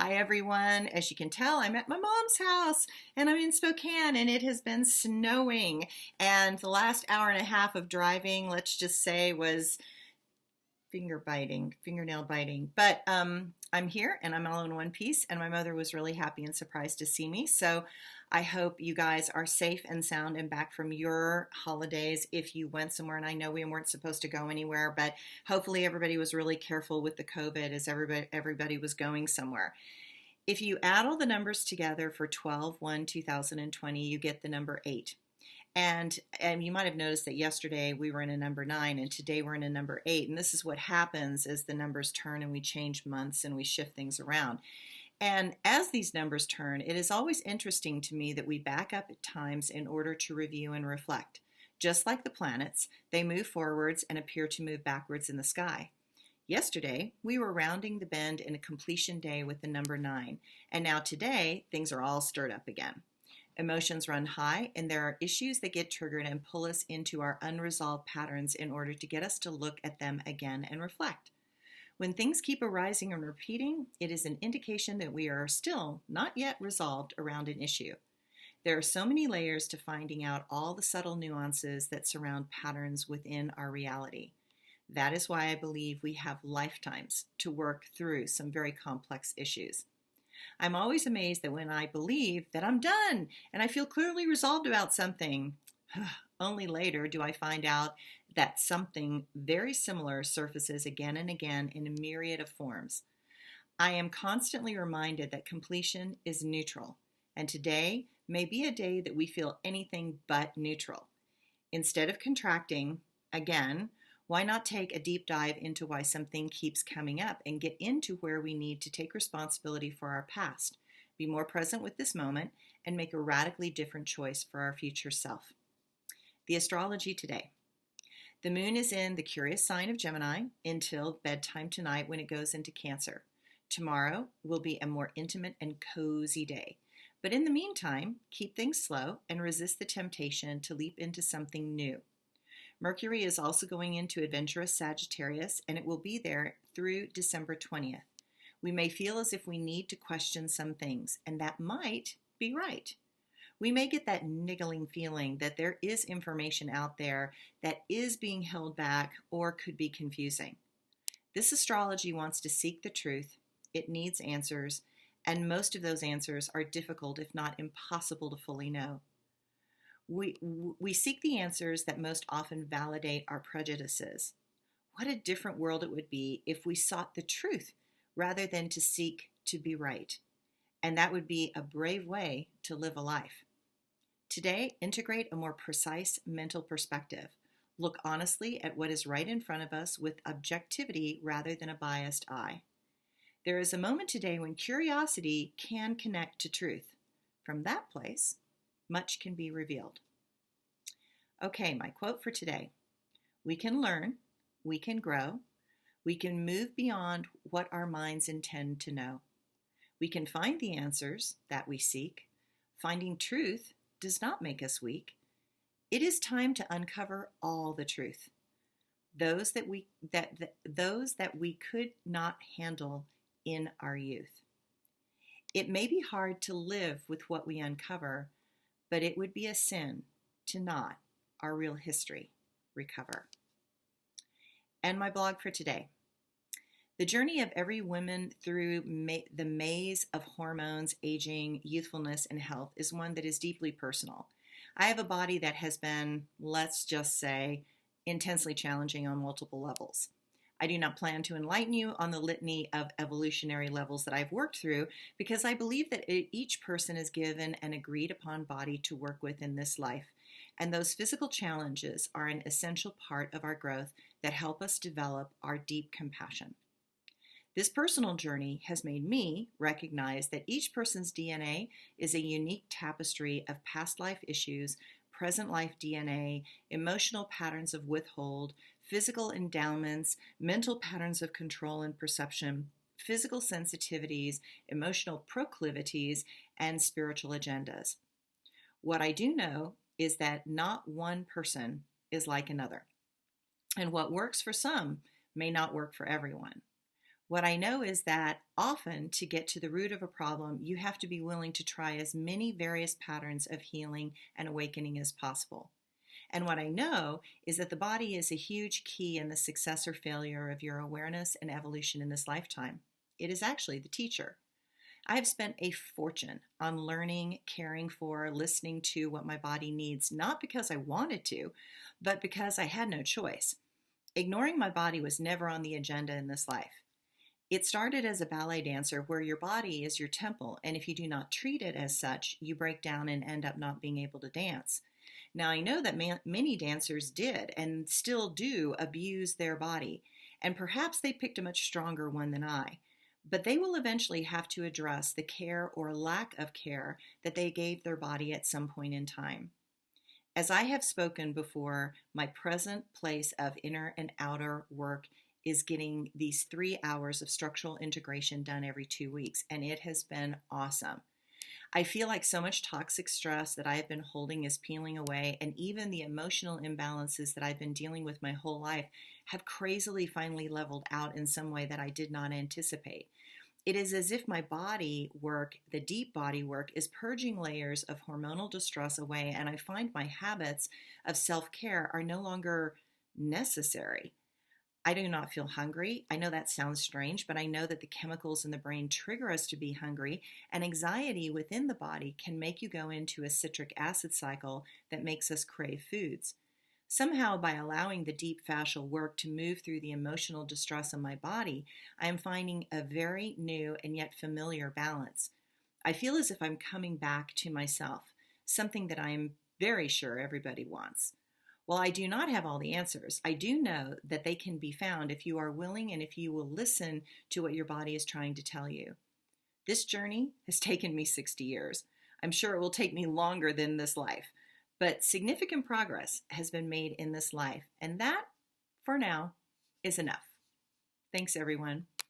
Hi, everyone. As you can tell, I'm at my mom's house and I'm in Spokane and it has been snowing. And the last hour and a half of driving, let's just say, was fingernail biting. But I'm here and I'm all in one piece. And my mother was really happy and surprised to see me. So I hope you guys are safe and sound and back from your holidays if you went somewhere. And I know we weren't supposed to go anywhere, but hopefully everybody was really careful with the COVID as everybody was going somewhere. If you add all the numbers together for 12/1/2020, you get the number 8. And you might have noticed that yesterday we were in a number 9 and today we're in a number 8. And this is what happens as the numbers turn and we change months and we shift things around. And as these numbers turn, it is always interesting to me that we back up at times in order to review and reflect. Just like the planets, they move forwards and appear to move backwards in the sky. Yesterday, we were rounding the bend in a completion day with the number 9. And now today, things are all stirred up again. Emotions run high, and there are issues that get triggered and pull us into our unresolved patterns in order to get us to look at them again and reflect. When things keep arising and repeating, it is an indication that we are still not yet resolved around an issue. There are so many layers to finding out all the subtle nuances that surround patterns within our reality. That is why I believe we have lifetimes to work through some very complex issues. I'm always amazed that when I believe that I'm done and I feel clearly resolved about something, only later do I find out that something very similar surfaces again and again in a myriad of forms. I am constantly reminded that completion is neutral, and today may be a day that we feel anything but neutral. Instead of contracting, again, why not take a deep dive into why something keeps coming up and get into where we need to take responsibility for our past, be more present with this moment, and make a radically different choice for our future self. The astrology today. The moon is in the curious sign of Gemini until bedtime tonight when it goes into Cancer. Tomorrow will be a more intimate and cozy day. But in the meantime, keep things slow and resist the temptation to leap into something new. Mercury is also going into adventurous Sagittarius, and it will be there through December 20th. We may feel as if we need to question some things, and that might be right. We may get that niggling feeling that there is information out there that is being held back or could be confusing. This astrology wants to seek the truth. It needs answers, and most of those answers are difficult, if not impossible, to fully know. We seek the answers that most often validate our prejudices. What a different world it would be if we sought the truth rather than to seek to be right. And that would be a brave way to live a life. Today, integrate a more precise mental perspective. Look honestly at what is right in front of us with objectivity rather than a biased eye. There is a moment today when curiosity can connect to truth. From that place, much can be revealed. Okay, my quote for today. We can learn, we can grow, we can move beyond what our minds intend to know. We can find the answers that we seek. Finding truth does not make us weak. It is time to uncover all the truth. Those that we could not handle in our youth. It may be hard to live with what we uncover, but it would be a sin to not our real history recover. And my blog for today. The journey of every woman through the maze of hormones, aging, youthfulness, and health is one that is deeply personal. I have a body that has been, let's just say, intensely challenging on multiple levels. I do not plan to enlighten you on the litany of evolutionary levels that I've worked through because I believe that each person is given an agreed upon body to work with in this life, and those physical challenges are an essential part of our growth that help us develop our deep compassion. This personal journey has made me recognize that each person's DNA is a unique tapestry of past life issues, present life DNA, emotional patterns of withhold, physical endowments, mental patterns of control and perception, physical sensitivities, emotional proclivities, and spiritual agendas. What I do know is that not one person is like another, and what works for some may not work for everyone. What I know is that often to get to the root of a problem, you have to be willing to try as many various patterns of healing and awakening as possible. And what I know is that the body is a huge key in the success or failure of your awareness and evolution in this lifetime. It is actually the teacher. I have spent a fortune on learning, caring for, listening to what my body needs, not because I wanted to, but because I had no choice. Ignoring my body was never on the agenda in this life. It started as a ballet dancer where your body is your temple, and if you do not treat it as such, you break down and end up not being able to dance. Now, I know that many dancers did and still do abuse their body, and perhaps they picked a much stronger one than I, but they will eventually have to address the care or lack of care that they gave their body at some point in time. As I have spoken before, my present place of inner and outer work is getting these 3 hours of structural integration done every 2 weeks, and it has been awesome. I feel like so much toxic stress that I have been holding is peeling away, and even the emotional imbalances that I've been dealing with my whole life have crazily finally leveled out in some way that I did not anticipate. It is as if my body work, the deep body work, is purging layers of hormonal distress away, and I find my habits of self-care are no longer necessary. I do not feel hungry. I know that sounds strange, but I know that the chemicals in the brain trigger us to be hungry, and anxiety within the body can make you go into a citric acid cycle that makes us crave foods. Somehow, by allowing the deep fascial work to move through the emotional distress in my body, I am finding a very new and yet familiar balance. I feel as if I'm coming back to myself, something that I am very sure everybody wants. While I do not have all the answers, I do know that they can be found if you are willing and if you will listen to what your body is trying to tell you. This journey has taken me 60 years. I'm sure it will take me longer than this life, but significant progress has been made in this life, and that, for now, is enough. Thanks, everyone.